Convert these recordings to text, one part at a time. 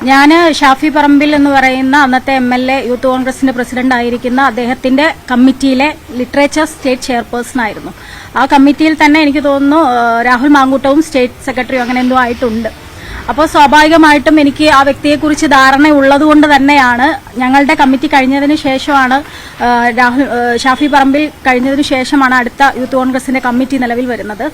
ഞാൻ ഷാഫി പറമ്പിൽ എന്ന് പറയുന്ന അന്നത്തെ MLA യൂത്ത് കോൺഗ്രസിന്റെ പ്രസിഡന്റ് ആയിരിക്കുന്ന അദ്ദേഹത്തിന്റെ കമ്മിറ്റിയിലെ ലിറ്ററേച്ചർ സ്റ്റേറ്റ് ചെയർപേഴ്സൺ ആയിരുന്നു. ആ കമ്മിറ്റിയിൽ തന്നെ എനിക്ക് തോന്നുന്നു രാഹുൽ മാങ്കൂട്ടവും സ്റ്റേറ്റ് സെക്രട്ടറിയും അങ്ങനെ എന്തോ ആയിട്ടുണ്ട്. അപ്പോൾ സ്വാഭാവികമായിട്ടും എനിക്ക് ആ വ്യക്തിയെക്കുറിച്ച് ധാരണ ഉള്ളതുകൊണ്ട് തന്നെയാണ് ഞങ്ങളുടെ കമ്മിറ്റി കഴിഞ്ഞതിന് ശേഷമാണ് ഷാഫി പറമ്പിൽ കഴിഞ്ഞതിന് ശേഷമാണ് അടുത്ത യൂത്ത് കോൺഗ്രസിന്റെ കമ്മിറ്റി നിലവിൽ വരുന്നത്.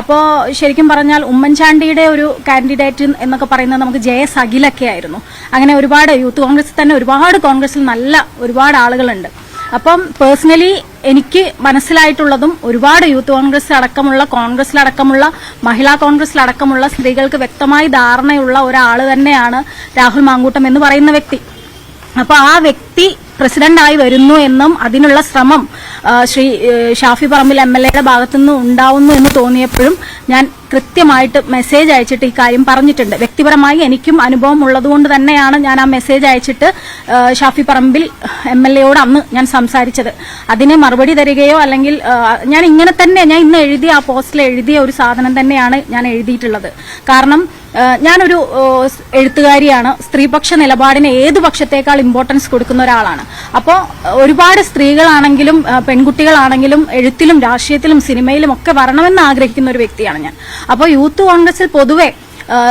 അപ്പോൾ ശരിക്കും പറഞ്ഞാൽ ഉമ്മൻചാണ്ടിയുടെ ഒരു കാൻഡിഡേറ്റ് എന്നൊക്കെ പറയുന്നത് നമുക്ക് JS അഖിലൊക്കെ ആയിരുന്നു. അങ്ങനെ ഒരുപാട് യൂത്ത് കോൺഗ്രസിൽ തന്നെ കോൺഗ്രസിൽ നല്ല ഒരുപാട് ആളുകളുണ്ട്. അപ്പം പേഴ്സണലി എനിക്ക് മനസ്സിലായിട്ടുള്ളതും ഒരുപാട് യൂത്ത് കോൺഗ്രസിലടക്കമുള്ള മഹിളാ കോൺഗ്രസിലടക്കമുള്ള സ്ത്രീകൾക്ക് വ്യക്തമായി ധാരണയുള്ള ഒരാള് തന്നെയാണ് രാഹുൽ മാങ്കൂട്ടം എന്ന് പറയുന്ന വ്യക്തി. അപ്പൊ ആ വ്യക്തി പ്രസിഡന്റായി വരുന്നു എന്നും അതിനുള്ള ശ്രമം ശ്രീ ഷാഫി പറമ്പിൽ MLAയുടെ ഭാഗത്തുനിന്ന് ഉണ്ടാവുന്നു എന്ന് തോന്നിയപ്പോഴും ഞാൻ കൃത്യമായിട്ട് മെസ്സേജ് അയച്ചിട്ട് ഈ കാര്യം പറഞ്ഞിട്ടുണ്ട്. വ്യക്തിപരമായി എനിക്കും അനുഭവം ഉള്ളതുകൊണ്ട് തന്നെയാണ് ഞാൻ ആ മെസ്സേജ് അയച്ചിട്ട് ഷാഫി പറമ്പിൽ MLAയോട് അന്ന് ഞാൻ സംസാരിച്ചത്. അതിന് മറുപടി തരികയോ അല്ലെങ്കിൽ ഞാൻ ഇന്ന് എഴുതിയ ആ പോസ്റ്റിൽ എഴുതിയ ഒരു സാധനം തന്നെയാണ് ഞാൻ എഴുതിയിട്ടുള്ളത്. കാരണം ഞാനൊരു എഴുത്തുകാരിയാണ്. സ്ത്രീപക്ഷ നിലപാടിന് ഏത് പക്ഷത്തേക്കാൾ ഇമ്പോർട്ടൻസ് കൊടുക്കുന്ന ഒരാളാണ്. അപ്പോൾ ഒരുപാട് സ്ത്രീകളാണെങ്കിലും പെൺകുട്ടികളാണെങ്കിലും എഴുത്തിലും രാഷ്ട്രീയത്തിലും സിനിമയിലും ഒക്കെ വരണമെന്ന് ആഗ്രഹിക്കുന്ന ഒരു വ്യക്തിയാണ് ഞാൻ. അപ്പോൾ യൂത്ത് കോൺഗ്രസിൽ പൊതുവെ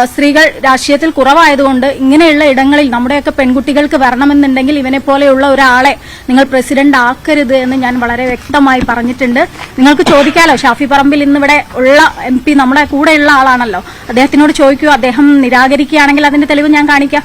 സ്ത്രീകൾ രാഷ്ട്രീയത്തിൽ കുറവായതുകൊണ്ട് ഇങ്ങനെയുള്ള ഇടങ്ങളിൽ നമ്മുടെയൊക്കെ പെൺകുട്ടികൾക്ക് വരണമെന്നുണ്ടെങ്കിൽ ഇവനെ പോലെയുള്ള ഒരാളെ നിങ്ങൾ പ്രസിഡന്റ് ആക്കരുത് എന്ന് ഞാൻ വളരെ വ്യക്തമായി പറഞ്ഞിട്ടുണ്ട്. നിങ്ങൾക്ക് ചോദിക്കാലോ, ഷാഫി പറമ്പിൽ ഇന്നിവിടെ ഉള്ള MP നമ്മുടെ കൂടെയുള്ള ആളാണല്ലോ, അദ്ദേഹത്തിനോട് ചോദിക്കൂ. അദ്ദേഹം നിരാകരിക്കുകയാണെങ്കിൽ അതിന്റെ തെളിവ് ഞാൻ കാണിക്കാം.